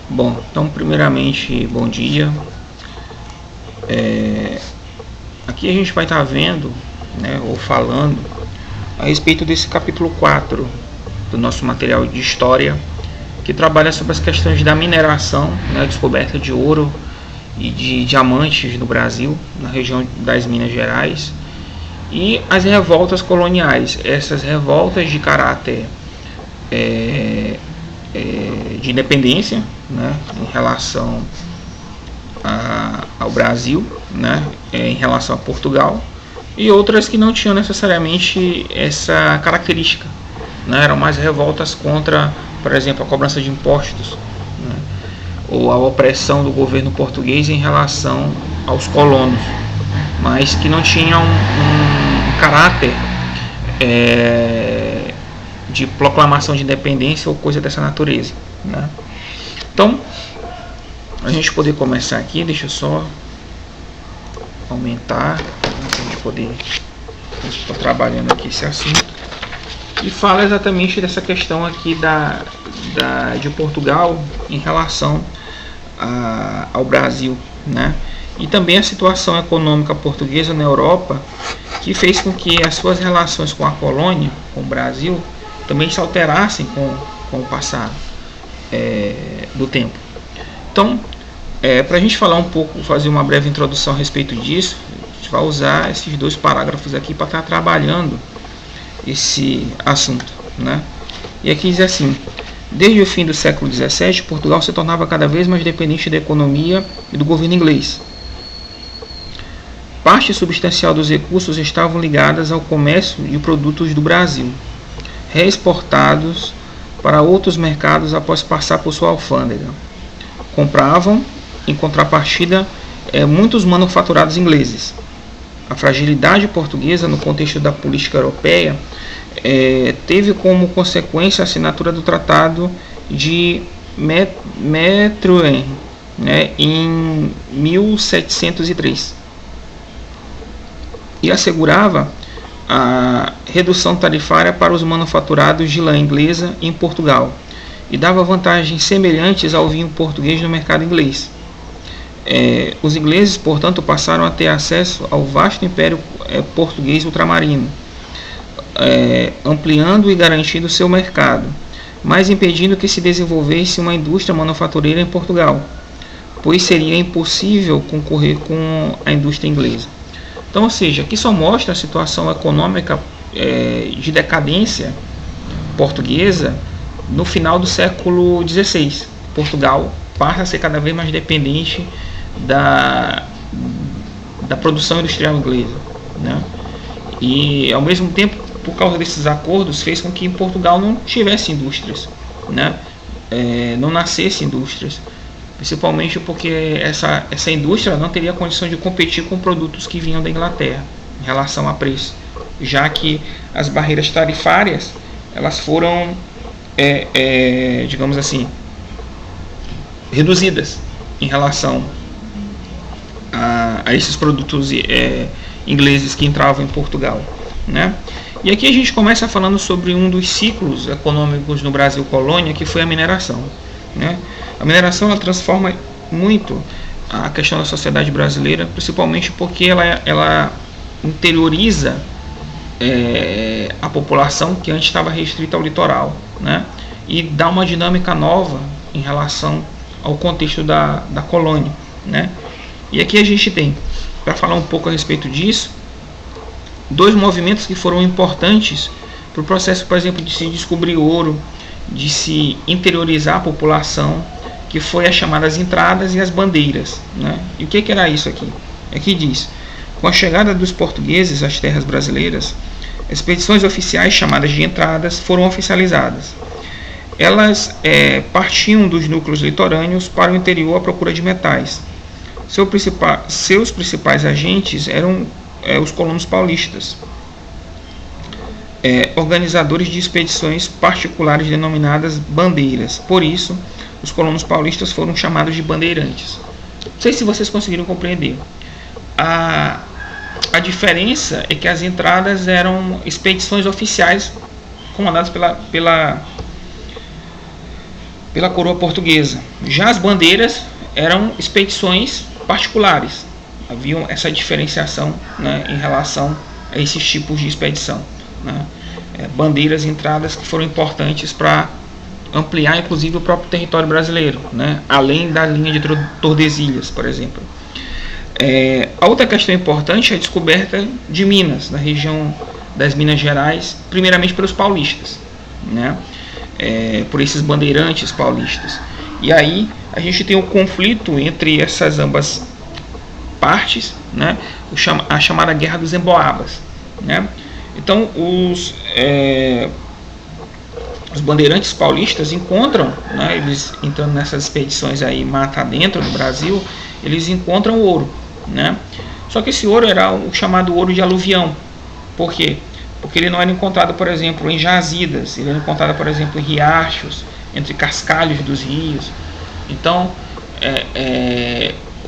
Bom, então primeiramente, bom dia. Aqui a gente vai estar vendo, né, ou falando a respeito desse capítulo 4 do nosso material de história, que trabalha sobre as questões da mineração, né, descoberta de ouro e de diamantes no Brasil, na região das Minas Gerais, e as revoltas coloniais, essas revoltas de caráter de independência, né, em relação ao Brasil, né, em relação a Portugal, e outras que não tinham necessariamente essa característica, né, eram mais revoltas contra, por exemplo, a cobrança de impostos, né, ou a opressão do governo português em relação aos colonos, mas que não tinham um caráter de proclamação de independência ou coisa dessa natureza, né? Então, a gente poder começar aqui, deixa eu só aumentar para a gente poder estar trabalhando aqui esse assunto, e fala exatamente dessa questão aqui de Portugal em relação ao Brasil, né? E também a situação econômica portuguesa na Europa, que fez com que as suas relações com a colônia, com o Brasil, também se alterassem com o passar do tempo. Então, para a gente falar um pouco, fazer uma breve introdução a respeito disso, a gente vai usar esses dois parágrafos aqui para estar trabalhando esse assunto, né? E aqui diz assim: desde o fim do século XVII, Portugal se tornava cada vez mais dependente da economia e do governo inglês. Parte substancial dos recursos estavam ligadas ao comércio de produtos do Brasil, reexportados para outros mercados após passar por sua alfândega. Compravam, em contrapartida, muitos manufaturados ingleses. A fragilidade portuguesa no contexto da política europeia teve como consequência a assinatura do Tratado de Methuen, né, em 1703, e assegurava a redução tarifária para os manufaturados de lã inglesa em Portugal, e dava vantagens semelhantes ao vinho português no mercado inglês. Os ingleses, portanto, passaram a ter acesso ao vasto império português ultramarino, ampliando e garantindo seu mercado, mas impedindo que se desenvolvesse uma indústria manufatureira em Portugal, pois seria impossível concorrer com a indústria inglesa. Então, ou seja, aqui só mostra a situação econômica de decadência portuguesa no final do século XVI. Portugal passa a ser cada vez mais dependente da produção industrial inglesa, né? E, ao mesmo tempo, por causa desses acordos, fez com que em Portugal não tivesse indústrias, né? Não nascesse indústrias, principalmente porque essa indústria não teria condição de competir com produtos que vinham da Inglaterra em relação a preço, já que as barreiras tarifárias elas foram, digamos assim, reduzidas em relação a esses produtos ingleses que entravam em Portugal, né? E aqui a gente começa falando sobre um dos ciclos econômicos no Brasil colônia, que foi a mineração, né? A mineração ela transforma muito a questão da sociedade brasileira, principalmente porque ela interioriza a população que antes estava restrita ao litoral, né? E dá uma dinâmica nova em relação ao contexto da colônia, né? E aqui a gente tem, para falar um pouco a respeito disso, dois movimentos que foram importantes para o processo, por exemplo, de se descobrir ouro, de se interiorizar a população, que foi as chamadas entradas e as bandeiras, né? E o que era isso aqui? Aqui diz: com a chegada dos portugueses às terras brasileiras, expedições oficiais chamadas de entradas foram oficializadas. Elas partiam dos núcleos litorâneos para o interior à procura de metais. Seus principais agentes eram os colonos paulistas, organizadores de expedições particulares denominadas bandeiras. Por isso, os colonos paulistas foram chamados de bandeirantes. Não sei se vocês conseguiram compreender. A diferença é que as entradas eram expedições oficiais comandadas pela coroa portuguesa. Já as bandeiras eram expedições particulares. Havia essa diferenciação, né, em relação a esses tipos de expedição, né? Bandeiras entradas que foram importantes para ampliar inclusive o próprio território brasileiro, né, além da linha de Tordesilhas, por exemplo. A outra questão importante é a descoberta de minas, na região das Minas Gerais, primeiramente pelos paulistas, né, por esses bandeirantes paulistas. E aí a gente tem um conflito entre essas ambas partes, né, a chamada Guerra dos Emboabas, né. Então os bandeirantes paulistas encontram, né, eles entrando nessas expedições aí mata dentro no Brasil, eles encontram ouro, né? Só que esse ouro era o chamado ouro de aluvião. Por quê? Porque ele não era encontrado, por exemplo, em jazidas, ele era encontrado, por exemplo, em riachos, entre cascalhos dos rios. Então,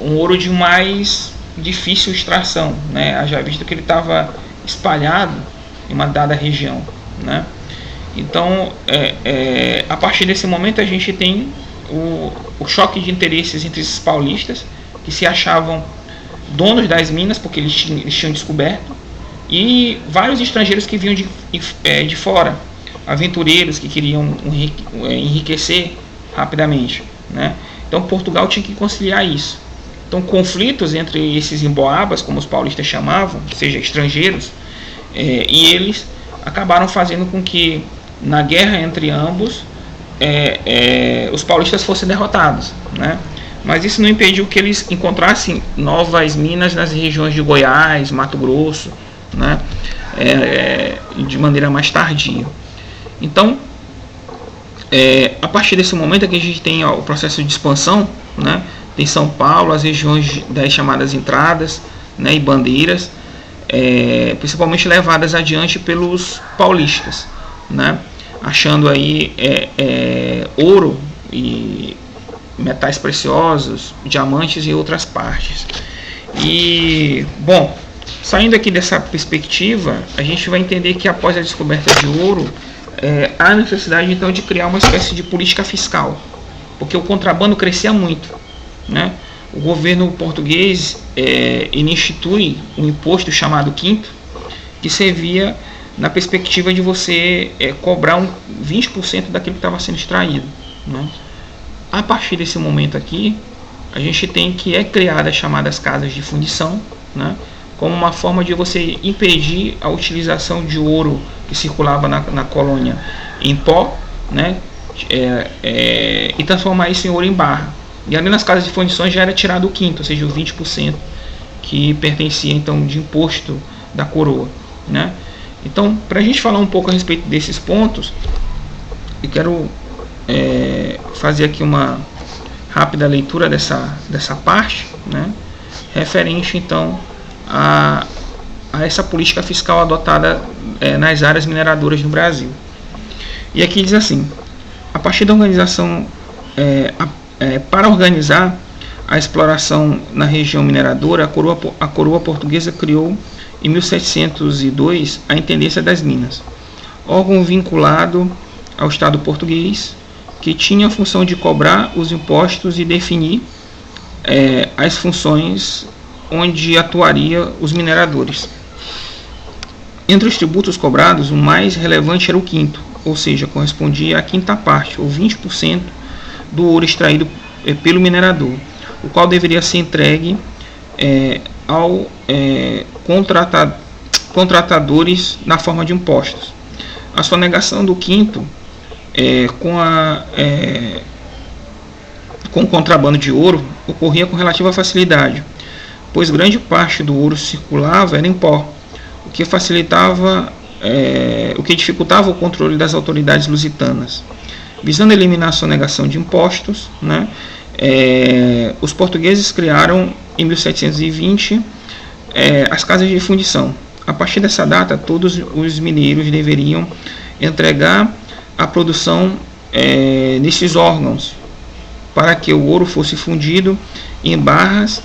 um ouro de mais difícil extração, né? Haja visto que ele estava espalhado em uma dada região, né? Então, a partir desse momento a gente tem o choque de interesses entre esses paulistas, que se achavam donos das minas, porque eles tinham descoberto, e vários estrangeiros que vinham de fora, aventureiros que queriam enriquecer rapidamente, né? Então Portugal tinha que conciliar isso. Então conflitos entre esses emboabas, como os paulistas chamavam, ou seja, estrangeiros, e eles acabaram fazendo com que na guerra entre ambos os paulistas fossem derrotados, né? Mas isso não impediu que eles encontrassem novas minas nas regiões de Goiás, Mato Grosso, né? De maneira mais tardia. Então, a partir desse momento é que a gente tem o processo de expansão, né? Tem São Paulo, as regiões das chamadas entradas, né, e bandeiras, principalmente levadas adiante pelos paulistas, né? Achando aí ouro e metais preciosos, diamantes e outras partes. E, bom, saindo aqui dessa perspectiva, a gente vai entender que após a descoberta de ouro, há necessidade então de criar uma espécie de política fiscal, porque o contrabando crescia muito, né? O governo português institui um imposto chamado quinto, que servia na perspectiva de você cobrar 20% daquilo que estava sendo extraído, né? A partir desse momento aqui, a gente tem que criar as chamadas casas de fundição, né, como uma forma de você impedir a utilização de ouro que circulava na colônia em pó, né, e transformar isso em ouro em barra. E ali nas casas de fundições já era tirado o quinto, ou seja, os 20% que pertencia então de imposto da coroa, né? Então, para a gente falar um pouco a respeito desses pontos, eu quero fazer aqui uma rápida leitura dessa parte, né, referente então a essa política fiscal adotada nas áreas mineradoras no Brasil. E aqui diz assim: a partir da organização, para organizar a exploração na região mineradora, a coroa portuguesa criou em 1702 a Intendência das Minas, órgão vinculado ao Estado português, que tinha a função de cobrar os impostos e definir as funções onde atuaria os mineradores. Entre os tributos cobrados, o mais relevante era o quinto, ou seja, correspondia à quinta parte, ou 20% do ouro extraído pelo minerador, o qual deveria ser entregue ao contratadores na forma de impostos. A sonegação do quinto com o contrabando de ouro ocorria com relativa facilidade, pois grande parte do ouro circulava era em pó, o que dificultava o controle das autoridades lusitanas. Visando eliminar a sonegação de impostos, né, os portugueses criaram em 1720 as casas de fundição. A partir dessa data, todos os mineiros deveriam entregar a produção nesses órgãos para que o ouro fosse fundido em barras,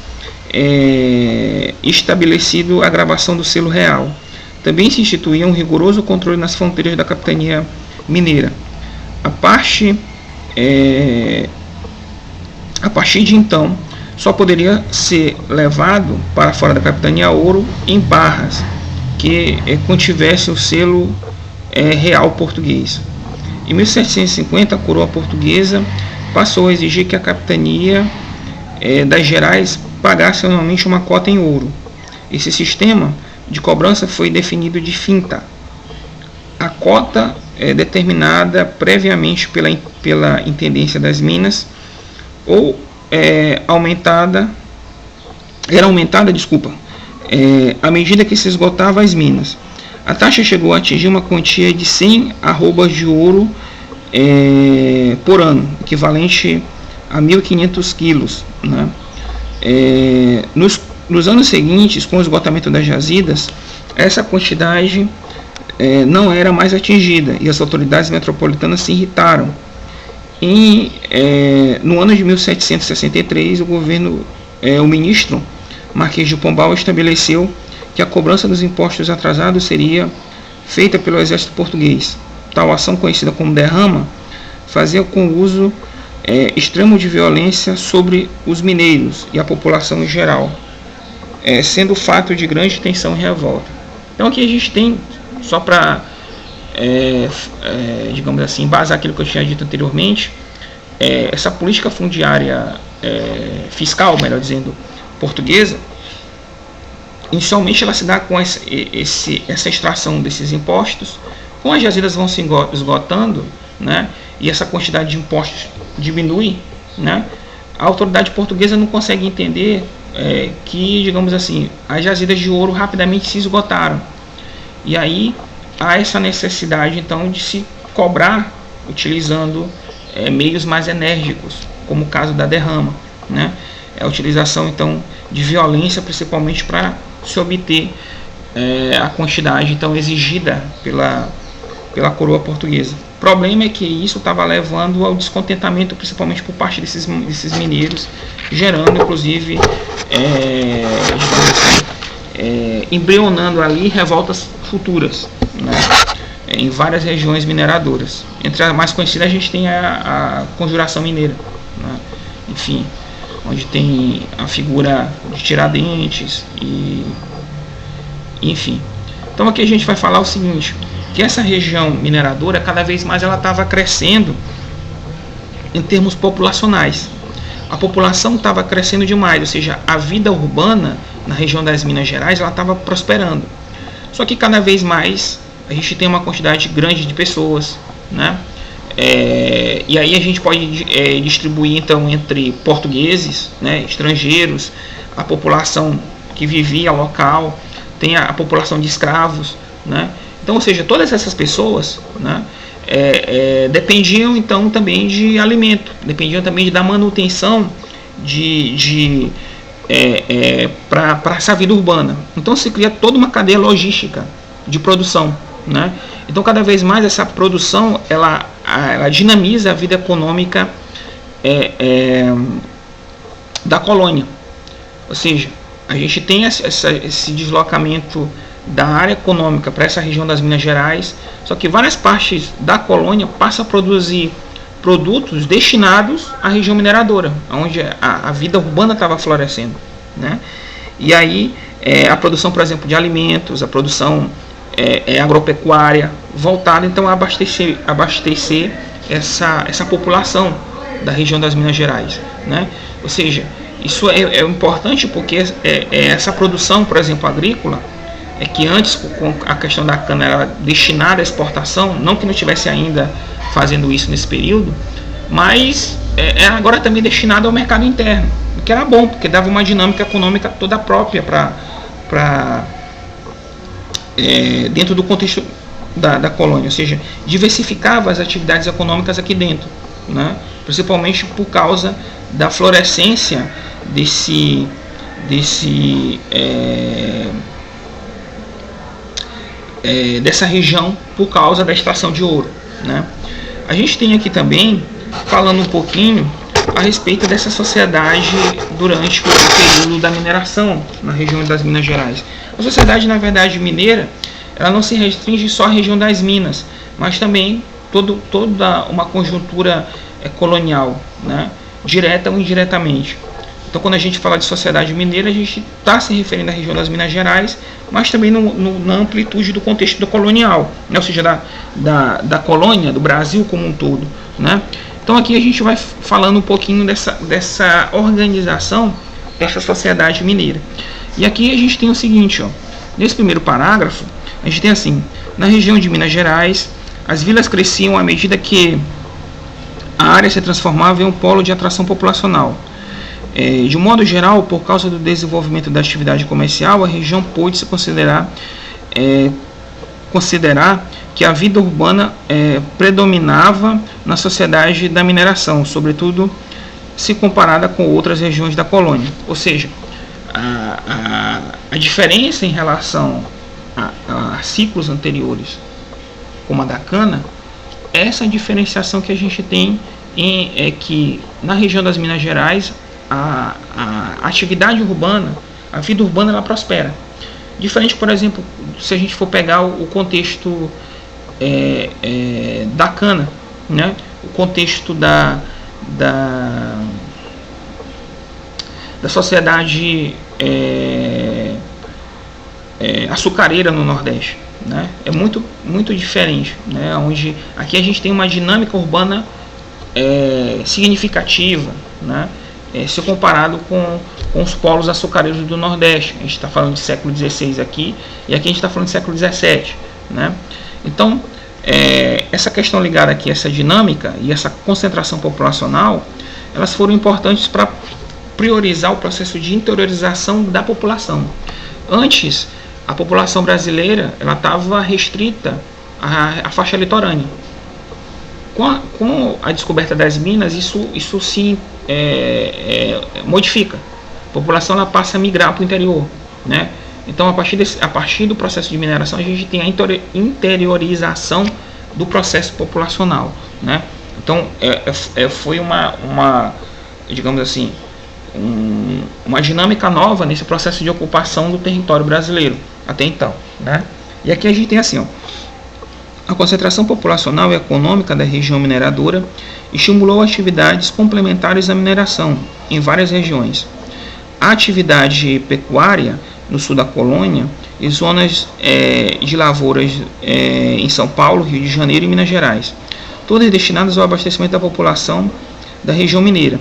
estabelecido a gravação do selo real. Também se instituía um rigoroso controle nas fronteiras da capitania mineira. A parte a partir de então, só poderia ser levado para fora da capitania ouro em barras que contivesse o selo real português. Em 1750, a coroa portuguesa passou a exigir que a capitania das Gerais pagasse anualmente uma cota em ouro. Esse sistema de cobrança foi definido de finta. A cota é determinada previamente pela Intendência das Minas ou era aumentada à medida que se esgotava as minas. A taxa chegou a atingir uma quantia de 100 arrobas de ouro por ano, equivalente a 1.500 quilos, né? Nos anos seguintes, com o esgotamento das jazidas, essa quantidade não era mais atingida e as autoridades metropolitanas se irritaram. No ano de 1763, o ministro Marquês de Pombal estabeleceu que a cobrança dos impostos atrasados seria feita pelo exército português. Tal ação, conhecida como derrama, fazia com uso extremo de violência sobre os mineiros e a população em geral, sendo fato de grande tensão e revolta. Então aqui a gente tem, só para digamos assim, embasar aquilo que eu tinha dito anteriormente, essa política fundiária fiscal, melhor dizendo, portuguesa, inicialmente ela se dá com essa extração desses impostos. Como as jazidas vão se esgotando, né, e essa quantidade de impostos diminui, né, a autoridade portuguesa não consegue entender que, digamos assim, as jazidas de ouro rapidamente se esgotaram. E aí há essa necessidade, então, de se cobrar utilizando meios mais enérgicos, como o caso da derrama, né? A utilização, então, de violência, principalmente para se obter a quantidade, então, exigida pela coroa portuguesa. O problema é que isso estava levando ao descontentamento, principalmente por parte desses mineiros, gerando, inclusive, embrionando ali revoltas futuras, né, em várias regiões mineradoras. Entre as mais conhecidas a gente tem a Conjuração Mineira, né, enfim, onde tem a figura de Tiradentes enfim. Então aqui a gente vai falar o seguinte, que essa região mineradora, cada vez mais ela estava crescendo em termos populacionais. A população estava crescendo demais, ou seja, a vida urbana na região das Minas Gerais ela estava prosperando. Só que cada vez mais a gente tem uma quantidade grande de pessoas, né? E aí a gente pode distribuir então entre portugueses, né, estrangeiros, a população que vivia local, tem a população de escravos, né? Então, ou seja, todas essas pessoas, né, dependiam então também de alimento, dependiam também da manutenção para essa vida urbana. Então se cria toda uma cadeia logística de produção, né? Então cada vez mais essa produção ela dinamiza a vida econômica da colônia. Ou seja, a gente tem esse deslocamento da área econômica para essa região das Minas Gerais, só que várias partes da colônia passam a produzir produtos destinados à região mineradora, onde a vida urbana estava florescendo, né? E aí a produção, por exemplo, de alimentos, a produção agropecuária, voltada então a abastecer essa população da região das Minas Gerais, né? Ou seja, isso é importante porque essa produção, por exemplo, agrícola, que antes, com a questão da cana, era destinada à exportação, não que não estivesse ainda fazendo isso nesse período, mas agora também destinada ao mercado interno, o que era bom, porque dava uma dinâmica econômica toda própria dentro do contexto da colônia, ou seja, diversificava as atividades econômicas aqui dentro, né? Principalmente por causa da florescência dessa região por causa da extração de ouro, né? A gente tem aqui também, falando um pouquinho a respeito dessa sociedade durante o período da mineração na região das Minas Gerais. A sociedade, na verdade, mineira, ela não se restringe só à região das minas, mas também toda uma conjuntura colonial, né, direta ou indiretamente. Então, quando a gente fala de sociedade mineira, a gente está se referindo à região das Minas Gerais, mas também na amplitude do contexto do colonial, né? Ou seja, da colônia, do Brasil como um todo, né? Então, aqui a gente vai falando um pouquinho dessa organização dessa sociedade mineira. E aqui a gente tem o seguinte, ó, nesse primeiro parágrafo, a gente tem assim: na região de Minas Gerais, as vilas cresciam à medida que a área se transformava em um polo de atração populacional. De um modo geral, por causa do desenvolvimento da atividade comercial, a região pôde se considerar que a vida urbana predominava na sociedade da mineração, sobretudo se comparada com outras regiões da colônia. Ou seja, a diferença em relação a ciclos anteriores, como a da cana, essa diferenciação que a gente tem é que na região das Minas Gerais a atividade urbana, a vida urbana, ela prospera. Diferente, por exemplo, se a gente for pegar o contexto da cana, né? O contexto da sociedade açucareira no Nordeste, né? É muito, muito diferente, né? Onde aqui a gente tem uma dinâmica urbana significativa, né? Se comparado com os polos açucareiros do Nordeste. A gente está falando de século XVI aqui, e aqui a gente está falando de século XVII, né? Então, essa questão ligada aqui, essa dinâmica e essa concentração populacional, elas foram importantes para priorizar o processo de interiorização da população. Antes, a população brasileira estava restrita à faixa litorânea. Com a descoberta das minas, isso se modifica. A população ela passa a migrar para o interior, né? Então, a partir do processo de mineração, a gente tem a interiorização do processo populacional, né? Então, foi digamos assim, uma dinâmica nova nesse processo de ocupação do território brasileiro até então, né? E aqui a gente tem assim, ó, a concentração populacional e econômica da região mineradora estimulou atividades complementares à mineração em várias regiões. A atividade pecuária no sul da colônia e zonas de lavouras em São Paulo, Rio de Janeiro e Minas Gerais, todas destinadas ao abastecimento da população da região mineira.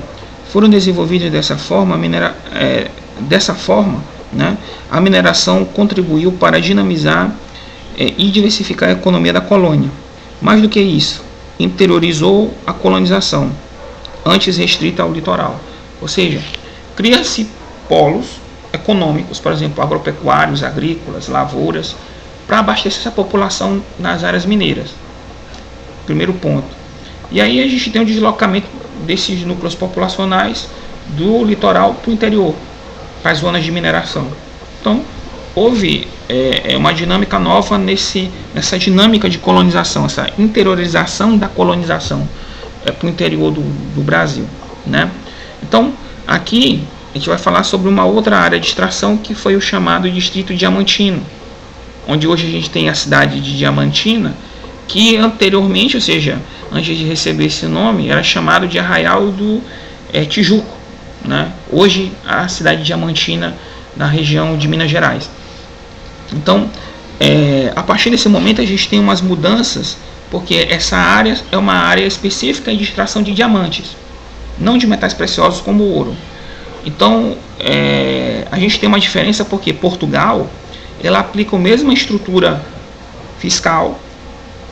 Foram desenvolvidas dessa forma, né, a mineração contribuiu para dinamizar e diversificar a economia da colônia. Mais do que isso, interiorizou a colonização, antes restrita ao litoral. Ou seja, cria-se polos econômicos, por exemplo, agropecuários, agrícolas, lavouras, para abastecer essa população nas áreas mineiras. Primeiro ponto. E aí a gente tem um deslocamento desses núcleos populacionais do litoral para o interior, para as zonas de mineração. Então, houve uma dinâmica nova nessa dinâmica de colonização, essa interiorização da colonização para o interior do Brasil, né? Então, aqui a gente vai falar sobre uma outra área de extração que foi o chamado Distrito Diamantino, onde hoje a gente tem a cidade de Diamantina, que anteriormente, ou seja, antes de receber esse nome, era chamado de Arraial do Tijuco, né? Hoje a cidade de Diamantina, na região de Minas Gerais. Então, a partir desse momento a gente tem umas mudanças, porque essa área é uma área específica de extração de diamantes, não de metais preciosos como o ouro. Então, a gente tem uma diferença porque Portugal, ela aplica a mesma estrutura fiscal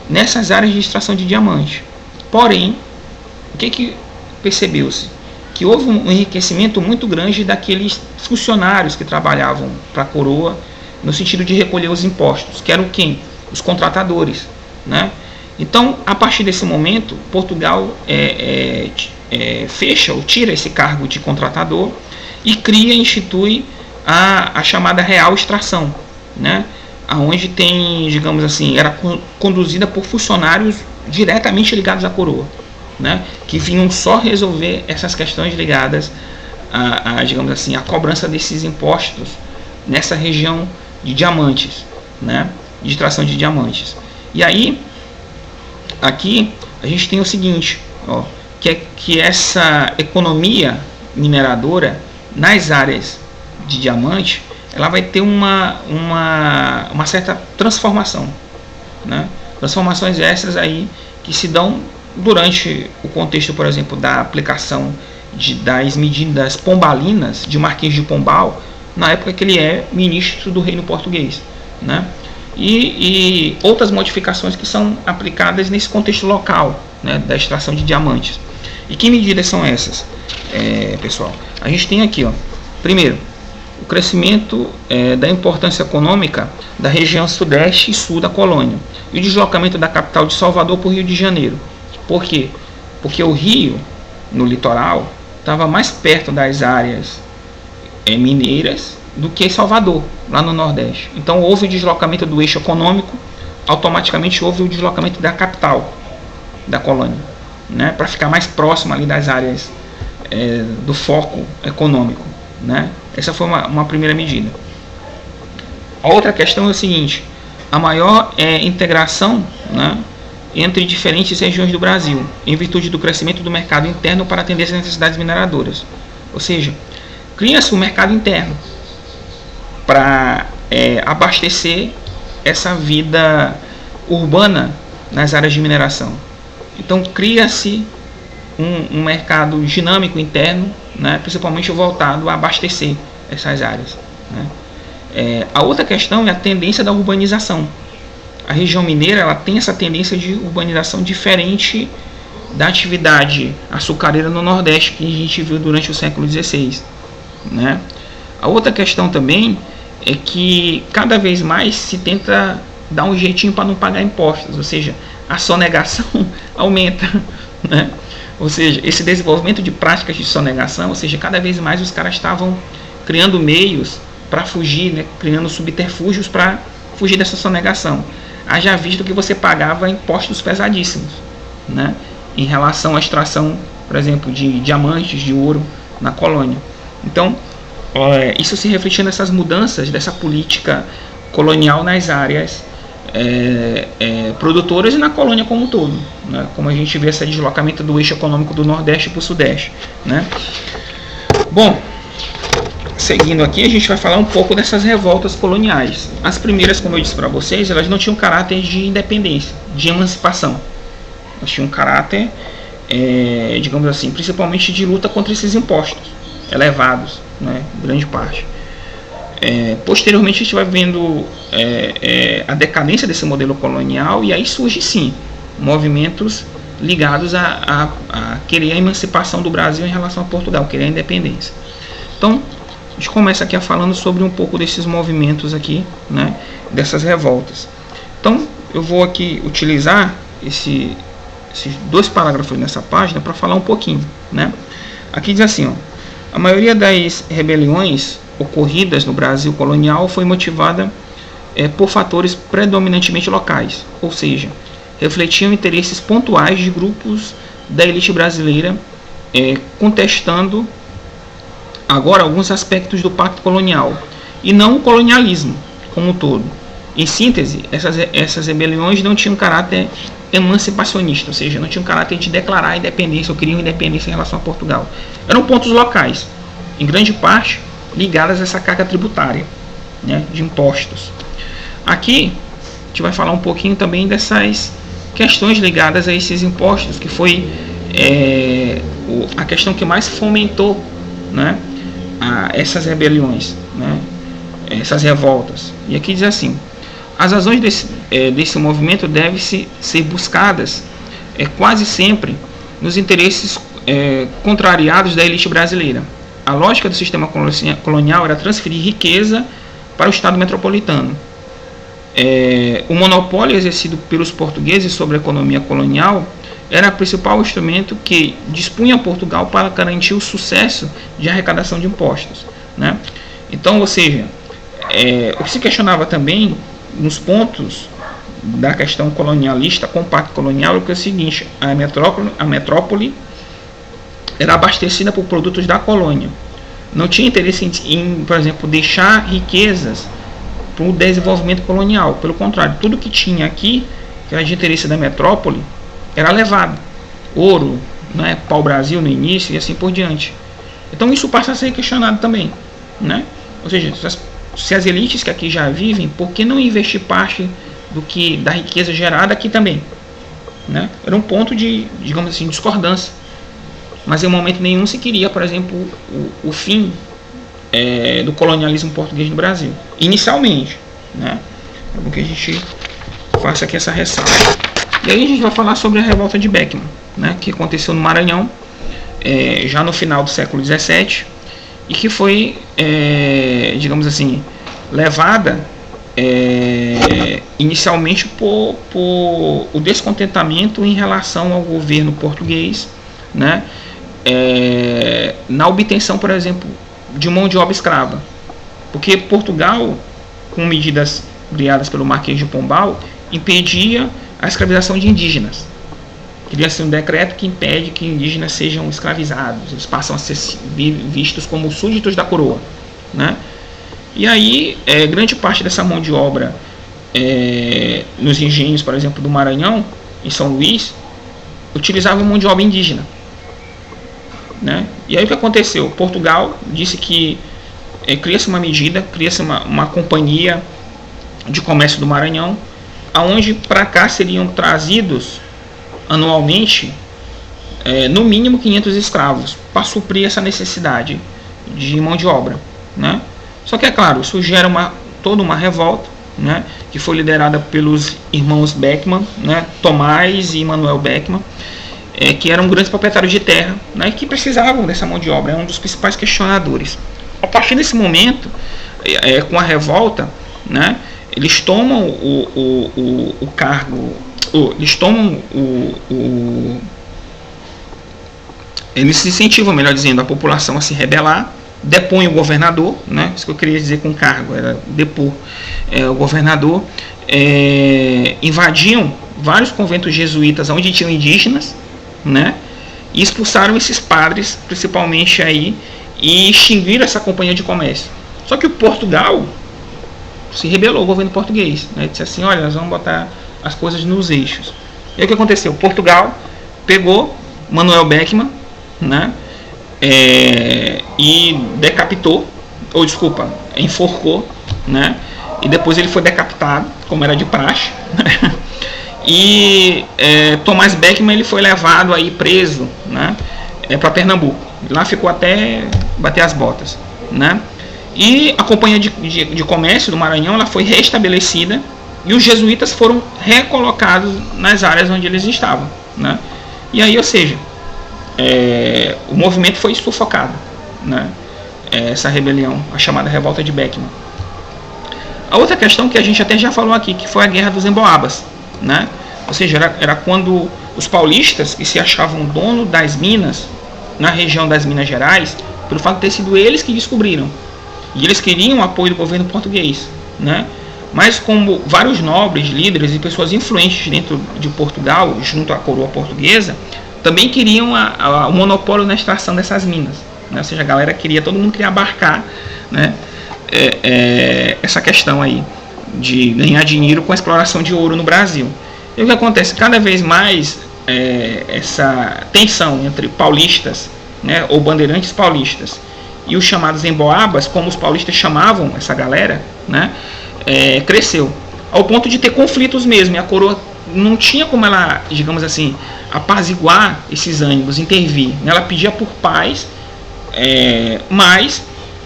nessas áreas de extração de diamante. Porém, o que percebeu-se? Que houve um enriquecimento muito grande daqueles funcionários que trabalhavam para a coroa, no sentido de recolher os impostos, que eram quem? Os contratadores, né? Então, a partir desse momento, Portugal fecha ou tira esse cargo de contratador e institui a chamada real extração, né? Onde tem, digamos assim, era conduzida por funcionários diretamente ligados à coroa, né? Que vinham só resolver essas questões ligadas digamos assim, a cobrança desses impostos nessa região de diamantes, né? De extração de diamantes. E aí, aqui a gente tem o seguinte, ó, que essa economia mineradora nas áreas de diamante, ela vai ter uma certa transformação, né? Transformações essas aí que se dão durante o contexto, por exemplo, da aplicação das medidas pombalinas de Marquês de Pombal, na época que ele é ministro do Reino Português, né? E outras modificações que são aplicadas nesse contexto local, né, da extração de diamantes. E que medidas são essas, pessoal? A gente tem aqui, ó, primeiro, o crescimento da importância econômica da região sudeste e sul da colônia e o deslocamento da capital de Salvador para o Rio de Janeiro. Por quê? Porque o Rio, no litoral, estava mais perto das áreas mineiras do que Salvador, lá no Nordeste. Então houve o deslocamento do eixo econômico, automaticamente houve o deslocamento da capital da colônia, né, para ficar mais próximo ali das áreas do foco econômico, né? Essa foi uma primeira medida. A outra questão é o seguinte: a maior integração, né, entre diferentes regiões do Brasil, em virtude do crescimento do mercado interno para atender as necessidades mineradoras. Ou seja, cria-se um mercado interno para abastecer essa vida urbana nas áreas de mineração. Então cria-se um mercado dinâmico interno, né, principalmente voltado a abastecer essas áreas, né. A outra questão é a tendência da urbanização. A região mineira, ela tem essa tendência de urbanização diferente da atividade açucareira no Nordeste que a gente viu durante o século XVI, né. A outra questão também é que cada vez mais se tenta dar um jeitinho para não pagar impostos, ou seja, a sonegação aumenta, né? Ou seja, esse desenvolvimento de práticas de sonegação, ou seja, cada vez mais os caras estavam criando meios para fugir, né? Criando subterfúgios para fugir dessa sonegação. Haja visto que você pagava impostos pesadíssimos, né, em relação à extração, por exemplo, de diamantes, de ouro na colônia. Então, isso se refletiu nessas mudanças dessa política colonial nas áreas produtoras e na colônia como um todo, né? Como a gente vê esse deslocamento do eixo econômico do Nordeste para o Sudeste, né? Bom, seguindo aqui, a gente vai falar um pouco dessas revoltas coloniais. As primeiras, como eu disse para vocês, elas não tinham caráter de independência, de emancipação. Elas tinham caráter, digamos assim, principalmente de luta contra esses impostos elevados, né, grande parte. Posteriormente a gente vai vendo a decadência desse modelo colonial, e aí surge sim movimentos ligados a querer a emancipação do Brasil em relação a Portugal, querer a independência. Então a gente começa aqui falando sobre um pouco desses movimentos aqui, né, dessas revoltas. Então eu vou aqui utilizar esses dois parágrafos nessa página para falar um pouquinho, né? Aqui diz assim, ó: a maioria das rebeliões ocorridas no Brasil colonial foi motivada por fatores predominantemente locais, ou seja, refletiam interesses pontuais de grupos da elite brasileira, contestando agora alguns aspectos do pacto colonial e não o colonialismo como um todo. Em síntese, essas rebeliões não tinham caráter emancipacionista, ou seja, não tinham caráter de declarar a independência ou queriam independência em relação a Portugal. Eram pontos locais, em grande parte ligadas a essa carga tributária, né, de impostos. Aqui a gente vai falar um pouquinho também dessas questões ligadas a esses impostos, que foi a questão que mais fomentou, né, essas rebeliões, né, essas revoltas. E aqui diz assim: as razões desse movimento devem ser buscadas quase sempre nos interesses contrariados da elite brasileira. A lógica do sistema colonial era transferir riqueza para o Estado metropolitano. O monopólio exercido pelos portugueses sobre a economia colonial era o principal instrumento que dispunha Portugal para garantir o sucesso de arrecadação de impostos, né? Então, ou seja, o que se questionava também nos pontos da questão colonialista, compacto colonial, é o seguinte: a metrópole era abastecida por produtos da colônia. Não tinha interesse em, por exemplo, deixar riquezas para o desenvolvimento colonial. Pelo contrário, tudo que tinha aqui, que era de interesse da metrópole, era levado. Ouro, né, pau-brasil no início e assim por diante. Então isso passa a ser questionado também, né? Ou seja, se as elites que aqui já vivem, por que não investir parte da riqueza gerada aqui também, né? Era um ponto de, digamos assim, discordância, mas em momento nenhum se queria, por exemplo, o fim do colonialismo português no Brasil, inicialmente, né? É bom que a gente faça aqui essa ressalva. E aí a gente vai falar sobre a revolta de Beckman, né, que aconteceu no Maranhão, já no final do século XVII, e que foi, digamos assim, levada inicialmente por o descontentamento em relação ao governo português, né, na obtenção, por exemplo, de mão de obra escrava, porque Portugal, com medidas criadas pelo Marquês de Pombal, impedia a escravização de indígenas. Cria-se um decreto que impede que indígenas sejam escravizados, eles passam a ser vistos como súditos da coroa, né? E aí, grande parte dessa mão de obra nos engenhos, por exemplo, do Maranhão, em São Luís, utilizava mão de obra indígena, né? E aí o que aconteceu? Portugal disse que cria-se uma medida, cria-se uma companhia de comércio do Maranhão, aonde para cá seriam trazidos anualmente no mínimo 500 escravos para suprir essa necessidade de mão de obra, né? Só que é claro, isso gera toda uma revolta, né, que foi liderada pelos irmãos Beckman, né, Tomás e Manuel Beckman, que eram grandes proprietários de terra, né, que precisavam dessa mão de obra, é um dos principais questionadores. A partir desse momento, com a revolta, né, eles tomam o cargo, eles tomam eles incentivam, melhor dizendo, a população a se rebelar, depõem o governador, né, isso que eu queria dizer com cargo, era depor o governador, invadiam vários conventos jesuítas onde tinham indígenas, né, e expulsaram esses padres, principalmente aí, e extinguiram essa companhia de comércio. Só que o Portugal se rebelou, o governo português, né, disse assim, olha, nós vamos botar as coisas nos eixos. E aí o que aconteceu? Portugal pegou Manuel Beckman, né, e decapitou, ou desculpa, enforcou, né, e depois ele foi decapitado, como era de praxe, né, e Tomás Beckman ele foi levado aí preso, né, para Pernambuco. Lá ficou até bater as botas, né. E a companhia de comércio do Maranhão ela foi restabelecida e os jesuítas foram recolocados nas áreas onde eles estavam, né. E aí, ou seja, o movimento foi sufocado, né, essa rebelião, a chamada revolta de Beckman. A outra questão que a gente até já falou aqui, que foi a Guerra dos Emboabas, né, ou seja, era quando os paulistas, que se achavam dono das minas na região das Minas Gerais, pelo fato de ter sido eles que descobriram, e eles queriam o apoio do governo português, né, mas como vários nobres, líderes e pessoas influentes dentro de Portugal, junto à coroa portuguesa, também queriam o monopólio na extração dessas minas, né? Ou seja, a galera todo mundo queria abarcar, né, essa questão aí de ganhar dinheiro com a exploração de ouro no Brasil. E o que acontece? Cada vez mais essa tensão entre paulistas, né, ou bandeirantes paulistas, e os chamados emboabas, como os paulistas chamavam essa galera, né, cresceu, ao ponto de ter conflitos mesmo, e a coroa não tinha como ela, digamos assim, apaziguar esses ânimos, intervir. Ela pedia por paz, mas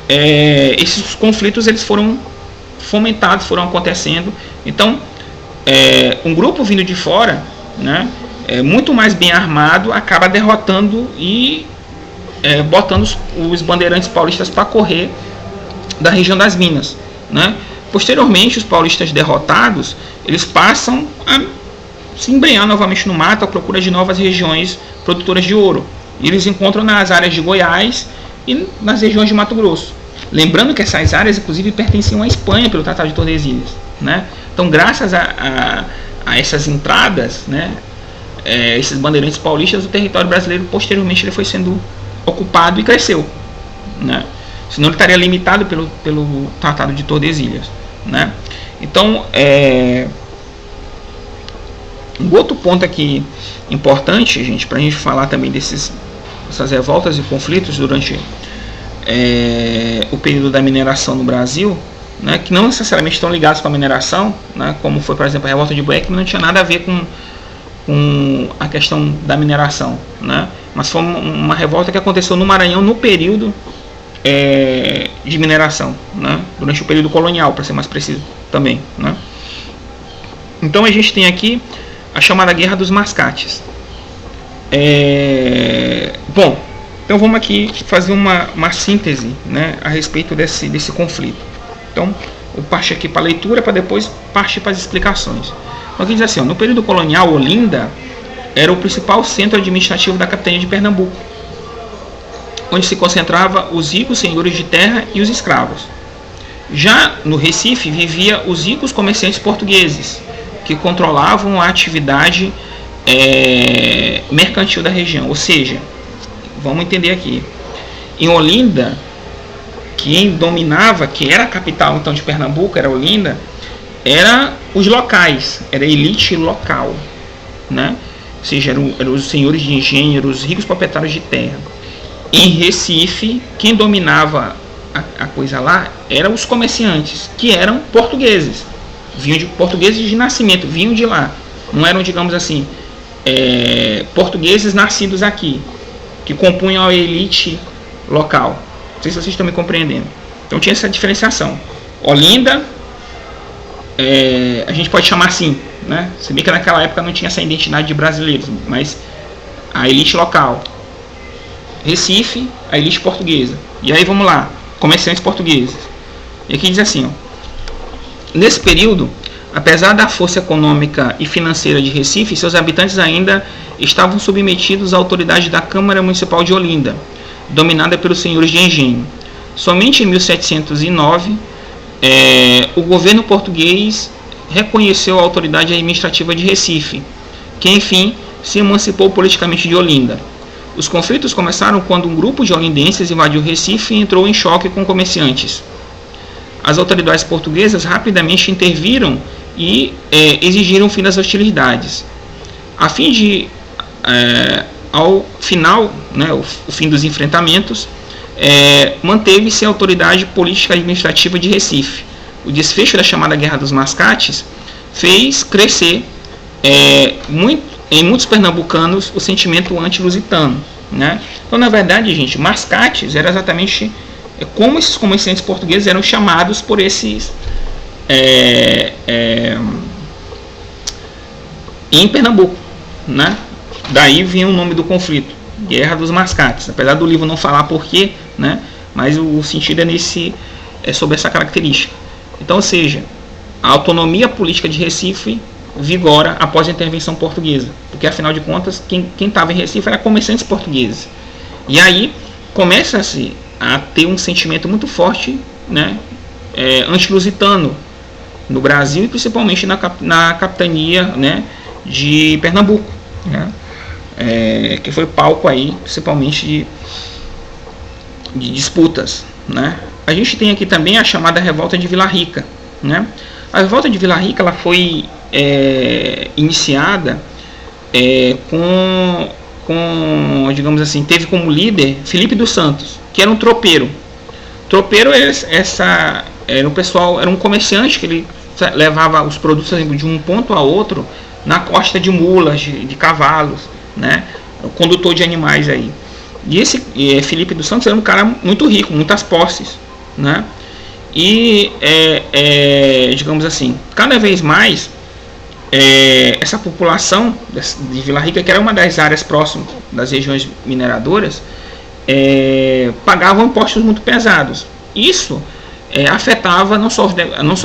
esses conflitos eles foram fomentados, foram acontecendo. Então, um grupo vindo de fora, né, muito mais bem armado, acaba derrotando e botando os bandeirantes paulistas para correr da região das Minas, né. Posteriormente, os paulistas derrotados, eles passam a se embrenhar novamente no mato à procura de novas regiões produtoras de ouro. E eles encontram nas áreas de Goiás e nas regiões de Mato Grosso. Lembrando que essas áreas, inclusive, pertenciam à Espanha pelo Tratado de Tordesilhas, né? Então, graças a essas entradas, né, esses bandeirantes paulistas, o território brasileiro, posteriormente, ele foi sendo ocupado e cresceu, né? Senão ele estaria limitado pelo Tratado de Tordesilhas, né? Então, Um outro ponto aqui importante, gente, para a gente falar também dessas revoltas e conflitos durante o período da mineração no Brasil, né, que não necessariamente estão ligados com a mineração, né, como foi, por exemplo, a revolta de Beckman, não tinha nada a ver com a questão da mineração, né, mas foi uma revolta que aconteceu no Maranhão no período de mineração, né, durante o período colonial, para ser mais preciso também, né. Então a gente tem aqui a chamada Guerra dos Mascates. Bom, então vamos aqui fazer uma síntese, né, a respeito desse conflito. Então eu parti aqui para a leitura para depois partir para as explicações. Então aqui diz assim, no período colonial, Olinda era o principal centro administrativo da capitania de Pernambuco, onde se concentrava os ricos senhores de terra e os escravos. Já no Recife vivia os ricos comerciantes portugueses, que controlavam a atividade mercantil da região. Ou seja, vamos entender aqui, em Olinda, quem dominava, que era a capital então de Pernambuco, era Olinda, era os locais, era a elite local, né? Ou seja, eram os senhores de engenho, os ricos proprietários de terra. Em Recife, quem dominava a coisa lá eram os comerciantes, que eram portugueses, portugueses de nascimento, vinham de lá, não eram, digamos assim, portugueses nascidos aqui, que compunham a elite local. Não sei se vocês estão me compreendendo. Então tinha essa diferenciação. Olinda, a gente pode chamar assim, né? Se bem que naquela época não tinha essa identidade de brasileiros, mas a elite local. Recife, a elite portuguesa. E aí vamos lá, comerciantes portugueses. E aqui diz assim, ó, nesse período, apesar da força econômica e financeira de Recife, seus habitantes ainda estavam submetidos à autoridade da Câmara Municipal de Olinda, dominada pelos senhores de engenho. Somente em 1709, o governo português reconheceu a autoridade administrativa de Recife, que enfim se emancipou politicamente de Olinda. Os conflitos começaram quando um grupo de olindenses invadiu Recife e entrou em choque com comerciantes. As autoridades portuguesas rapidamente interviram e exigiram o fim das hostilidades. A fim de, ao final, né, o fim dos enfrentamentos, manteve-se a autoridade política administrativa de Recife. O desfecho da chamada Guerra dos Mascates fez crescer em muitos pernambucanos o sentimento anti-lusitano, né? Então, na verdade, gente, mascates era exatamente como esses comerciantes portugueses eram chamados por esses em Pernambuco, né? Daí vinha o nome do conflito, Guerra dos Mascates, apesar do livro não falar porquê, né? Mas o sentido é sobre essa característica. Então, ou seja, a autonomia política de Recife vigora após a intervenção portuguesa, porque afinal de contas quem estava em Recife era comerciantes portugueses. E aí começa-se a ter um sentimento muito forte, né, anti-lusitano no Brasil e principalmente na capitania, né, de Pernambuco, né, que foi palco aí principalmente de disputas, né. A gente tem aqui também a chamada Revolta de Vila Rica, né. A Revolta de Vila Rica ela foi iniciada digamos assim, teve como líder Felipe dos Santos, que era um tropeiro. Tropeiro era um pessoal, era um comerciante que ele levava os produtos, por exemplo, de um ponto a outro na costa de mulas, de cavalos, né? O condutor de animais aí. E esse Felipe dos Santos era um cara muito rico, muitas posses, né? E digamos assim, cada vez mais essa população de Vila Rica, que era uma das áreas próximas das regiões mineradoras, pagavam impostos muito pesados. Isso afetava não só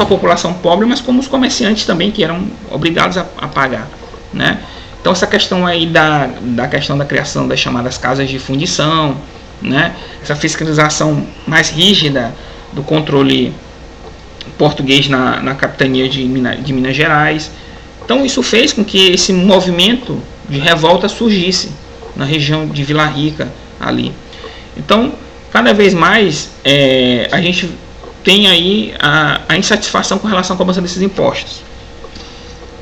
a população pobre, mas como os comerciantes também, que eram obrigados a pagar, né? Então essa questão aí da questão da criação das chamadas casas de fundição, né? Essa fiscalização mais rígida do controle português na capitania de Minas Gerais. Então isso fez com que esse movimento de revolta surgisse na região de Vila Rica ali. Então, cada vez mais a gente tem aí a insatisfação com relação à cobrança desses impostos,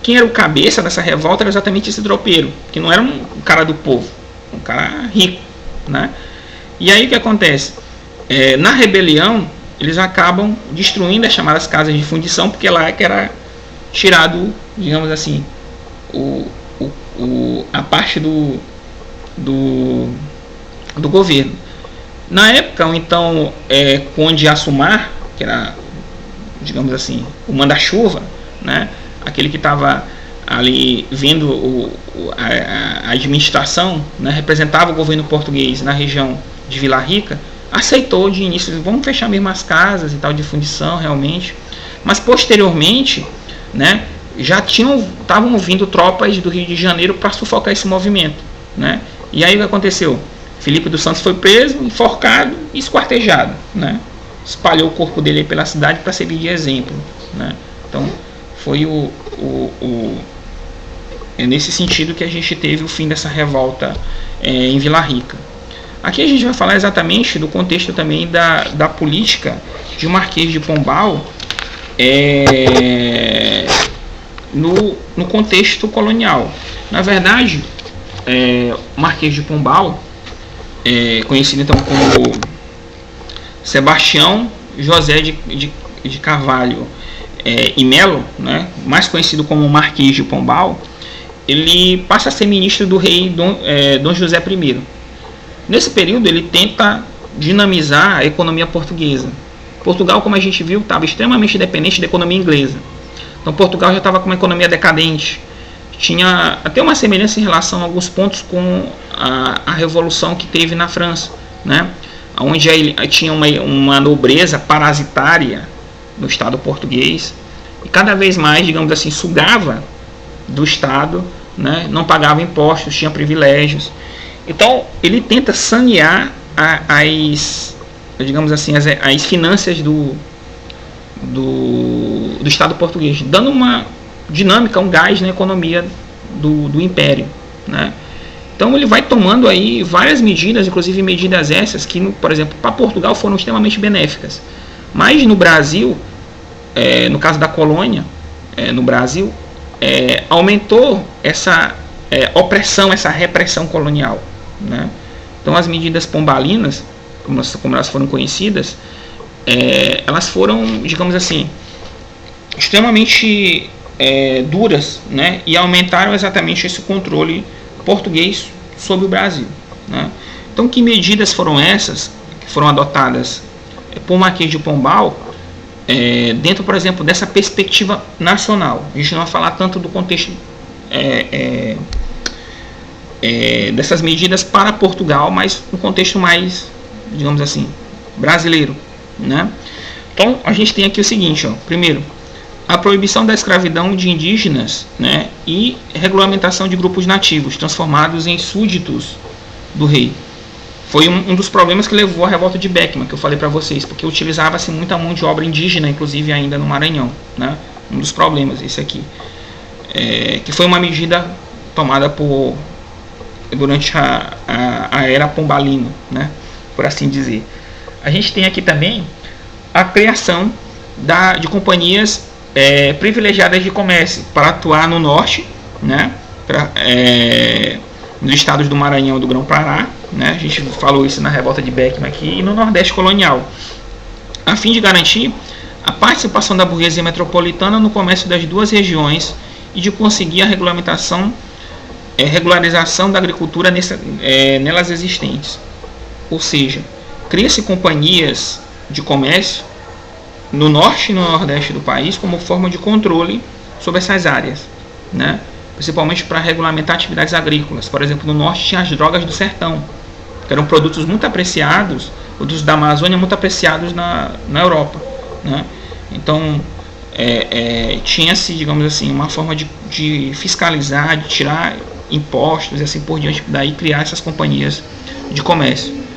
quem era o cabeça dessa revolta era exatamente esse tropeiro, que não era um cara do povo, um cara rico, né? E aí o que acontece? Na rebelião, eles acabam destruindo as chamadas casas de fundição, porque lá é que era tirado, digamos assim, a parte do governo. Na época, então, Conde Assumar, que era, digamos assim, o manda-chuva, né? Aquele que estava ali vendo a administração, né? Representava o governo português na região de Vila Rica, aceitou de início, vamos fechar mesmo as casas e tal de fundição realmente, mas posteriormente, né, já estavam vindo tropas do Rio de Janeiro para sufocar esse movimento, né? E aí o que aconteceu? Felipe dos Santos foi preso, enforcado e esquartejado, né? Espalhou o corpo dele pela cidade para servir de exemplo, né? Então foi nesse sentido que a gente teve o fim dessa revolta em Vila Rica. Aqui a gente vai falar exatamente do contexto também da política de Marquês de Pombal no contexto colonial. Na verdade, Marquês de Pombal, conhecido então como Sebastião José de Carvalho e Melo, né, mais conhecido como Marquês de Pombal, ele passa a ser ministro do rei Dom José I. Nesse período ele tenta dinamizar a economia portuguesa. Portugal, como a gente viu, estava extremamente dependente da economia inglesa. Então Portugal já estava com uma economia decadente. Tinha até uma semelhança em relação a alguns pontos com a revolução que teve na França, né? Onde tinha uma nobreza parasitária no Estado português e cada vez mais, digamos assim, sugava do Estado, né? Não pagava impostos, tinha privilégios. Então ele tenta sanear digamos assim, as finanças do Estado português, dando uma dinâmica, um gás na economia do Império, né? Então ele vai tomando aí várias medidas, inclusive medidas essas que, por exemplo, para Portugal foram extremamente benéficas. Mas no Brasil, no caso da colônia, no Brasil, aumentou essa opressão, essa repressão colonial, né? Então as medidas pombalinas, como elas foram conhecidas, elas foram, digamos assim, extremamente duras, né? E aumentaram exatamente esse controle português sobre o Brasil, né? Então que medidas foram essas que foram adotadas por Marquês de Pombal dentro, por exemplo, dessa perspectiva nacional? A gente não vai falar tanto do contexto dessas medidas para Portugal, mas no contexto mais, digamos assim, brasileiro, né? Então a gente tem aqui o seguinte, ó. Primeiro, a proibição da escravidão de indígenas, né, e regulamentação de grupos nativos transformados em súditos do rei. Foi um dos problemas que levou à revolta de Beckman, que eu falei para vocês, porque utilizava-se muita mão de obra indígena, inclusive ainda no Maranhão, né? Um dos problemas, esse aqui, que foi uma medida tomada durante a era pombalina, né, por assim dizer. A gente tem aqui também a criação de companhias privilegiadas de comércio para atuar no norte, né, nos estados do Maranhão e do Grão-Pará, né, a gente falou isso na revolta de Beckman aqui, e no Nordeste colonial, a fim de garantir a participação da burguesia metropolitana no comércio das duas regiões e de conseguir a regularização da agricultura nelas existentes. Ou seja, cria-se companhias de comércio no norte e no nordeste do país como forma de controle sobre essas áreas, né? Principalmente para regulamentar atividades agrícolas. Por exemplo, no norte tinha as drogas do sertão, que eram produtos muito apreciados, produtos da Amazônia muito apreciados na Europa, né? Então tinha-se, digamos assim, uma forma de fiscalizar, de tirar impostos e assim por diante, daí criar essas companhias de comércio.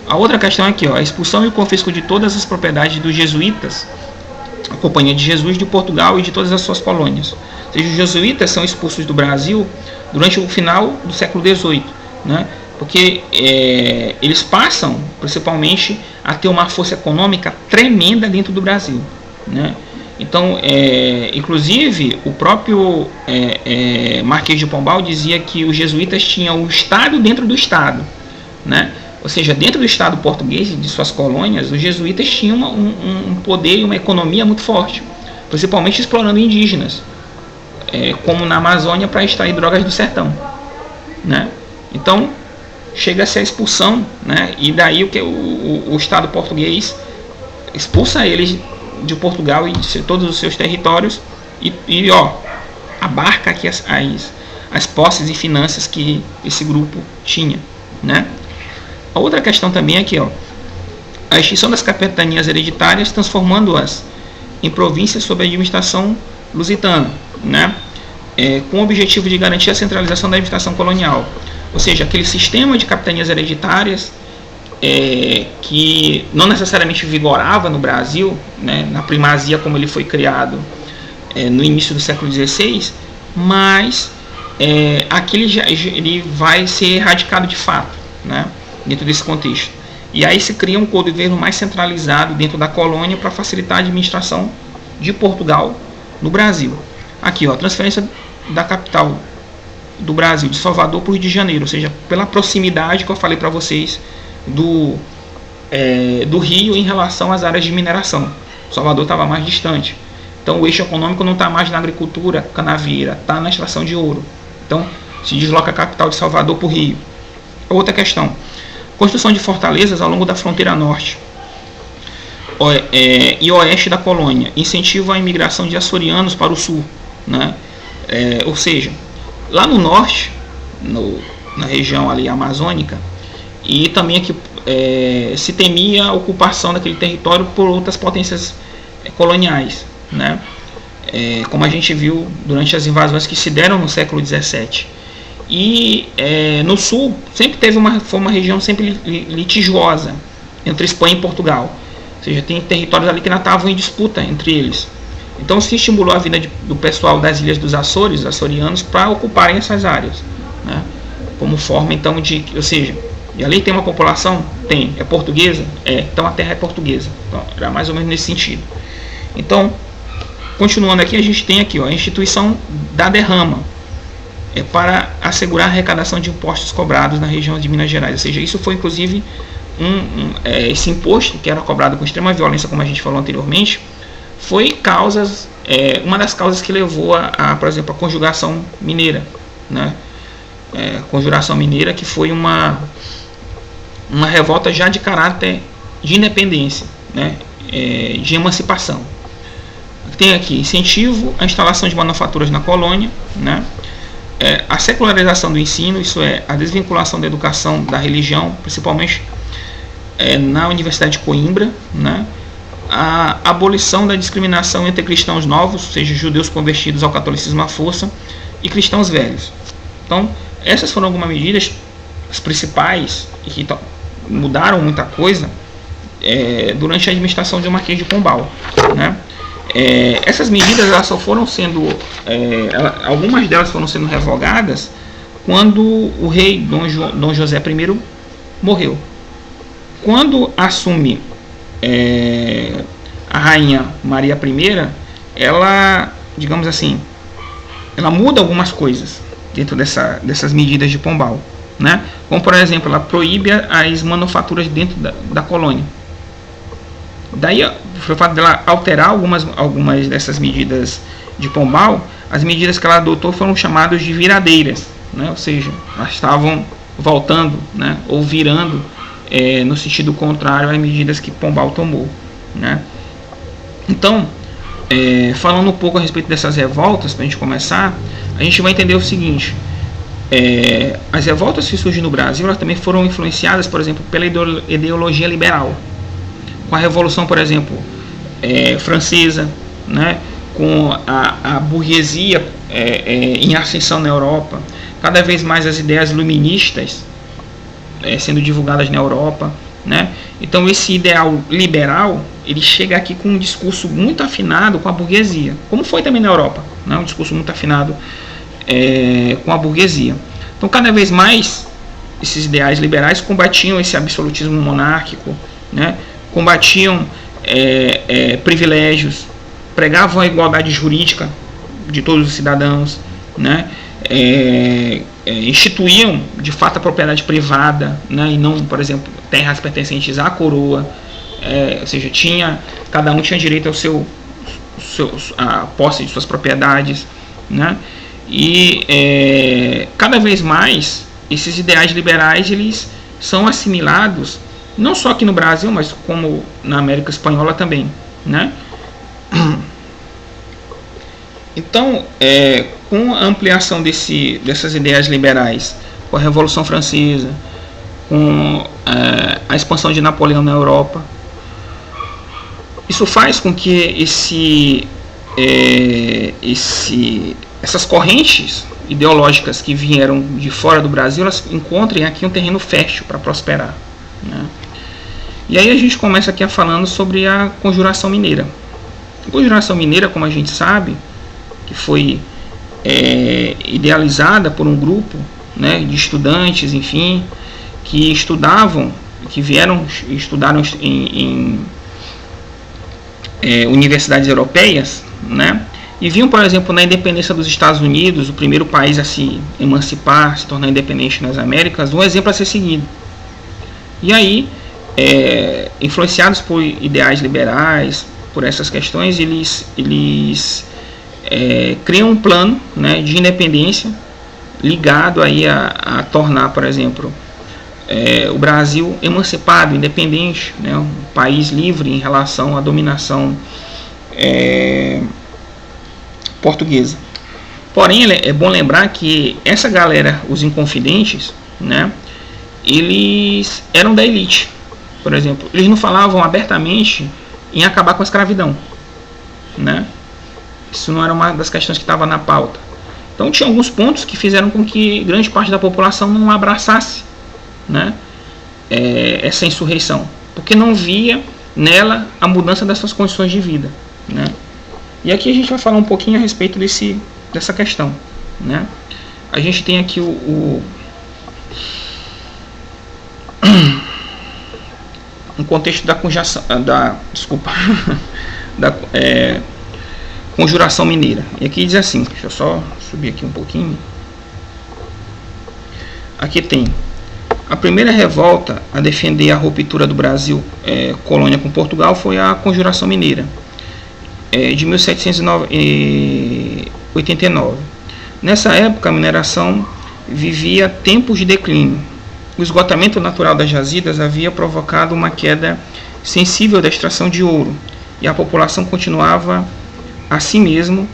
A outra questão aqui, ó, a expulsão e o confisco de todas as propriedades dos jesuítas, a Companhia de Jesus de Portugal e de todas as suas colônias. Ou seja, os jesuítas são expulsos do Brasil durante o final do século XVIII, né? Porque eles passam, principalmente, a ter uma força econômica tremenda dentro do Brasil, né? Então, inclusive, o próprio Marquês de Pombal dizia que os jesuítas tinham o Estado dentro do Estado, né? Ou seja, dentro do Estado português e de suas colônias, os jesuítas tinham um poder e uma economia muito forte, principalmente explorando indígenas, como na Amazônia, para extrair drogas do sertão, né? Então, chega-se a expulsão, né? E daí o Estado português expulsa eles de Portugal e de todos os seus territórios e abarca aqui as posses e finanças que esse grupo tinha, né? A outra questão também é aqui, a extinção das capitanias hereditárias, transformando-as em províncias sob a administração lusitana, né? Com o objetivo de garantir a centralização da administração colonial. Ou seja, aquele sistema de capitanias hereditárias que não necessariamente vigorava no Brasil, né, na primazia como ele foi criado no início do século XVI, mas ele vai ser erradicado de fato, né, dentro desse contexto. E aí se cria um governo mais centralizado dentro da colônia para facilitar a administração de Portugal no Brasil. Aqui, transferência da capital do Brasil, de Salvador para o Rio de Janeiro, ou seja, pela proximidade que eu falei para vocês do Rio em relação às áreas de mineração. Salvador estava mais distante. Então o eixo econômico não está mais na agricultura canavieira, está na extração de ouro. Então se desloca a capital de Salvador para o Rio. Outra questão: construção de fortalezas ao longo da fronteira norte e oeste da colônia. Incentivo à imigração de açorianos para o sul, né? Ou seja, lá no norte, na região ali amazônica, e também aqui se temia a ocupação daquele território por outras potências coloniais, né? Como a gente viu durante as invasões que se deram no século XVII. E no sul sempre foi uma região sempre litigiosa entre Espanha e Portugal, ou seja, tem territórios ali que ainda estavam em disputa entre eles. Então se estimulou a vida do pessoal das ilhas dos Açores, os açorianos, para ocuparem essas áreas, né? Como forma então ou seja, e ali tem uma população? Tem. É portuguesa? Então a terra é portuguesa. Então, era mais ou menos nesse sentido. Então, continuando aqui, a gente tem aqui a instituição da derrama, para assegurar a arrecadação de impostos cobrados na região de Minas Gerais. Ou seja, isso foi inclusive esse imposto que era cobrado com extrema violência, como a gente falou anteriormente, foi uma das causas que levou por exemplo, a conjugação mineira, né? Conjuração mineira, que foi uma revolta já de caráter de independência, né? De emancipação. Tem aqui incentivo à instalação de manufaturas na colônia, né? A secularização do ensino, isso é, a desvinculação da educação da religião, principalmente na Universidade de Coimbra, né? A abolição da discriminação entre cristãos novos, ou seja, judeus convertidos ao catolicismo à força, e cristãos velhos. Então, essas foram algumas medidas, as principais, e que mudaram muita coisa durante a administração de Marquês de Pombal, né? Essas medidas elas só foram sendo, algumas delas foram sendo revogadas quando o rei Dom José I morreu. Quando assume a rainha Maria I, ela, digamos assim, ela muda algumas coisas dentro dessas medidas de Pombal, né? Como por exemplo, ela proíbe as manufaturas dentro da colônia. Daí, o fato dela alterar algumas dessas medidas de Pombal, as medidas que ela adotou foram chamadas de viradeiras, né? Ou seja, elas estavam voltando, né? Ou virando no sentido contrário às medidas que Pombal tomou, né? Então, falando um pouco a respeito dessas revoltas, para a gente começar, a gente vai entender o seguinte: as revoltas que surgem no Brasil, elas também foram influenciadas, por exemplo, pela ideologia liberal, com a Revolução, por exemplo, francesa, né? Com a burguesia em ascensão na Europa, cada vez mais as ideias iluministas sendo divulgadas na Europa, né? Então esse ideal liberal, ele chega aqui com um discurso muito afinado com a burguesia, como foi também na Europa, né? Um discurso muito afinado com a burguesia. Então cada vez mais esses ideais liberais combatiam esse absolutismo monárquico, né? Combatiam privilégios, pregavam a igualdade jurídica de todos os cidadãos, né? Instituíam de fato a propriedade privada, né? E não, por exemplo, terras pertencentes à coroa, ou seja, cada um tinha direito ao a posse de suas propriedades, né? E cada vez mais esses ideais liberais eles são assimilados não só aqui no Brasil, mas como na América Espanhola também, né? Então, com a ampliação dessas ideias liberais, com a Revolução Francesa, com a expansão de Napoleão na Europa, isso faz com que essas correntes ideológicas que vieram de fora do Brasil, elas encontrem aqui um terreno fértil para prosperar, né? E aí a gente começa aqui falando sobre a Conjuração Mineira. A Conjuração Mineira, como a gente sabe, que foi idealizada por um grupo, né, de estudantes, enfim, que estudaram em universidades europeias, né, e viam, por exemplo, na independência dos Estados Unidos, o primeiro país a se emancipar, se tornar independente nas Américas, um exemplo a ser seguido. E aí, influenciados por ideais liberais, por essas questões, eles criam um plano, né, de independência ligado aí a tornar, por exemplo, o Brasil emancipado, independente, né, um país livre em relação à dominação portuguesa. Porém, é bom lembrar que essa galera, os inconfidentes, né, eles eram da elite. Por exemplo, eles não falavam abertamente em acabar com a escravidão, né? Isso não era uma das questões que estava na pauta. Então tinha alguns pontos que fizeram com que grande parte da população não abraçasse, né, essa insurreição, porque não via nela a mudança das suas condições de vida, né? E aqui a gente vai falar um pouquinho a respeito dessa questão, né? A gente tem aqui um contexto da Conjuração Mineira. E aqui diz assim, deixa eu só subir aqui um pouquinho. Aqui tem a primeira revolta a defender a ruptura do Brasil colônia com Portugal foi a Conjuração Mineira, de 1789. Nessa época a mineração vivia tempos de declínio. O esgotamento natural das jazidas havia provocado uma queda sensível da extração de ouro, e a população continuava, assim mesmo,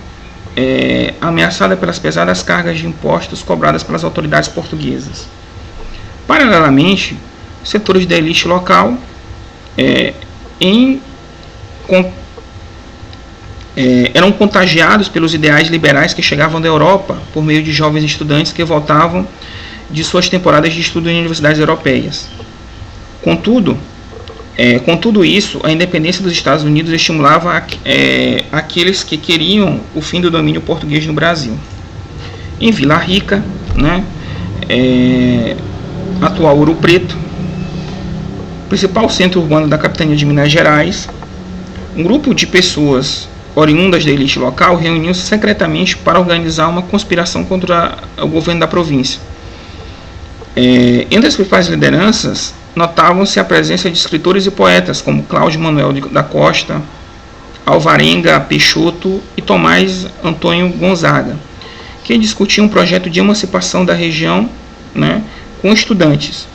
ameaçada pelas pesadas cargas de impostos cobradas pelas autoridades portuguesas. Paralelamente, setores da elite local eram contagiados pelos ideais liberais que chegavam da Europa por meio de jovens estudantes que voltavam de suas temporadas de estudo em universidades europeias. Com tudo isso, a independência dos Estados Unidos estimulava aqueles que queriam o fim do domínio português no Brasil. Em Vila Rica, né, atual Ouro Preto, principal centro urbano da capitania de Minas Gerais, um grupo de pessoas oriundas da elite local reuniu-se secretamente para organizar uma conspiração contra o governo da província. Entre as principais lideranças, notavam-se a presença de escritores e poetas como Cláudio Manuel da Costa, Alvarenga Peixoto e Tomás Antônio Gonzaga, que discutiam um projeto de emancipação da região, né, com estudantes,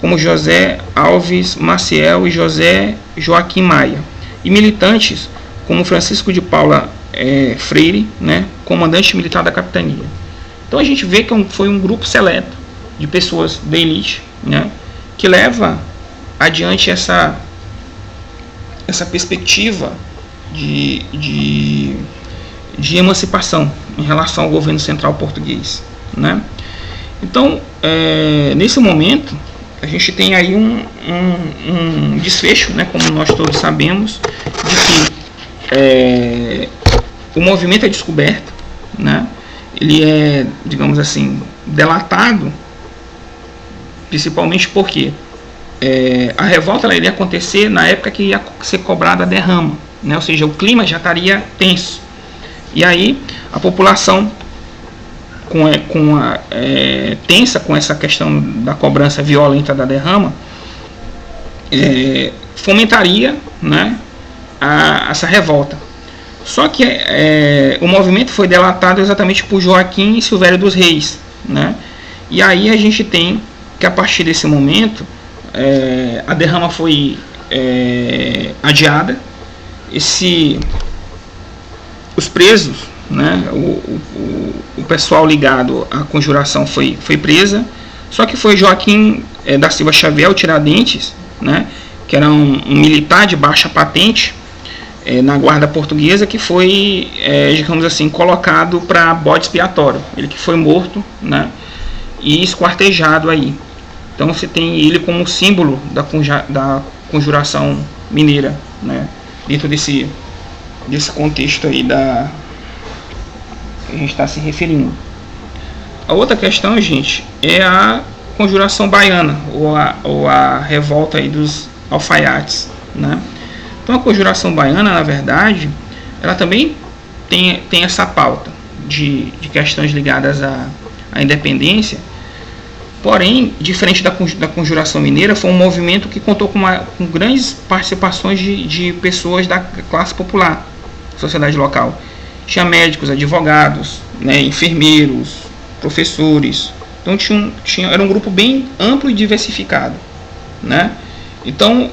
como José Alves Maciel e José Joaquim Maia, e militantes como Francisco de Paula Freire, né, comandante militar da capitania. Então a gente vê que foi um grupo seleto de pessoas da elite, né, que leva adiante essa perspectiva de emancipação em relação ao governo central português, né? Então, nesse momento, a gente tem aí um desfecho, né, como nós todos sabemos, de que o movimento é descoberto, né? Ele é, digamos assim, delatado, principalmente porque a revolta ela iria acontecer na época que ia ser cobrada a derrama, né? Ou seja, o clima já estaria tenso. E aí a população tensa com essa questão da cobrança violenta da derrama, fomentaria, né, essa revolta. Só que o movimento foi delatado exatamente por Joaquim e Silvério dos Reis, né? E aí a gente tem que, a partir desse momento, a derrama foi adiada. Os presos, né, o pessoal ligado à conjuração foi presa. Só que foi Joaquim da Silva Xavier, o Tiradentes, né, que era um militar de baixa patente na guarda portuguesa, que foi, digamos assim, colocado para bode expiatório. Ele que foi morto, né, e esquartejado aí. Então você tem ele como símbolo da conjuração mineira, né, dentro desse contexto aí que a gente está se referindo. A outra questão, gente, é a conjuração baiana, ou a revolta aí dos alfaiates, né? Então a conjuração baiana, na verdade, ela também tem essa pauta de questões ligadas à independência. Porém, diferente da conjuração mineira, foi um movimento que contou com grandes participações de pessoas da classe popular, sociedade local. Tinha médicos, advogados, né, enfermeiros, professores. Então era um grupo bem amplo e diversificado, né? Então,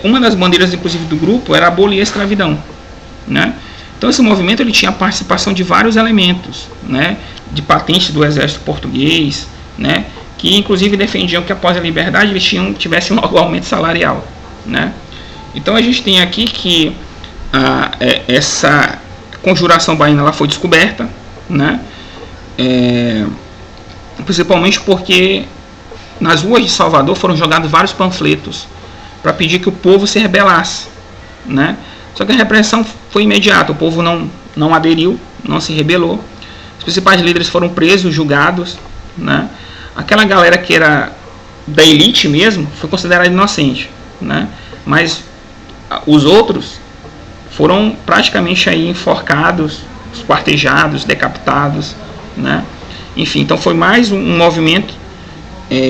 uma das bandeiras, inclusive, do grupo era abolir a escravidão, né? Então esse movimento ele tinha a participação de vários elementos, né, de patentes do exército português, né, que inclusive defendiam que após a liberdade eles tivessem um aumento salarial, né? Então a gente tem aqui que essa conjuração baiana ela foi descoberta, né? Principalmente porque nas ruas de Salvador foram jogados vários panfletos para pedir que o povo se rebelasse, né? Só que a repressão foi imediata, o povo não aderiu, não se rebelou. Os principais líderes foram presos, julgados, né? Aquela galera que era da elite mesmo foi considerada inocente, né? Mas os outros foram praticamente aí enforcados, esquartejados, decapitados, né? Enfim, então foi mais um movimento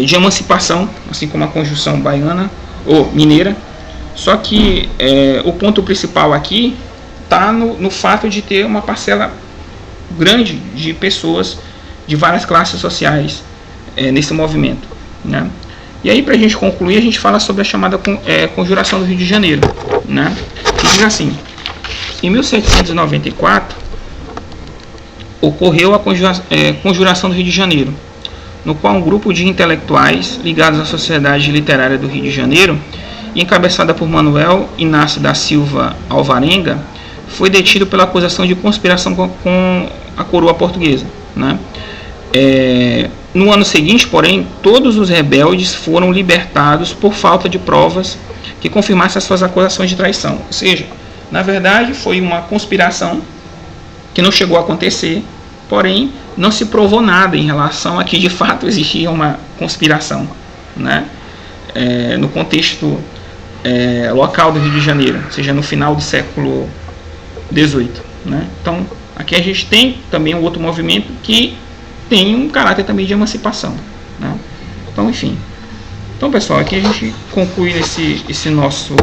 de emancipação, assim como a conjunção baiana ou mineira. Só que o ponto principal aqui está no fato de ter uma parcela grande de pessoas de várias classes sociais nesse movimento, né? E aí, para a gente concluir, a gente fala sobre a chamada Conjuração do Rio de Janeiro, né? Que diz assim: em 1794 ocorreu a Conjuração do Rio de Janeiro, no qual um grupo de intelectuais ligados à Sociedade Literária do Rio de Janeiro, encabeçada por Manuel Inácio da Silva Alvarenga, foi detido pela acusação de conspiração com a coroa portuguesa, né? No ano seguinte, porém, todos os rebeldes foram libertados por falta de provas que confirmassem as suas acusações de traição. Ou seja, na verdade, foi uma conspiração que não chegou a acontecer, porém, não se provou nada em relação a que de fato existia uma conspiração, né? No contexto local do Rio de Janeiro, ou seja, no final do século XVIII, né? Então, aqui a gente tem também um outro movimento que tem um caráter também de emancipação, né? Então, enfim. Então, pessoal, aqui a gente conclui esse nosso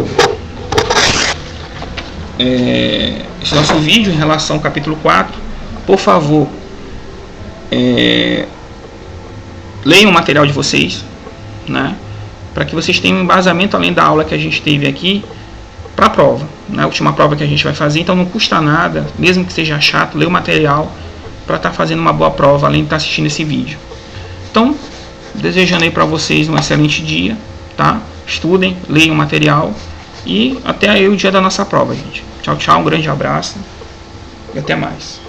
vídeo em relação ao capítulo 4. Por favor, leiam o material de vocês, né, para que vocês tenham um embasamento além da aula que a gente teve aqui para a prova, né, a última prova que a gente vai fazer. Então não custa nada, mesmo que seja chato, ler o material para estar fazendo uma boa prova, além de estar assistindo esse vídeo. Então, desejando aí para vocês um excelente dia, tá? Estudem, leiam o material e até aí o dia da nossa prova, gente. Tchau, tchau, um grande abraço e até mais.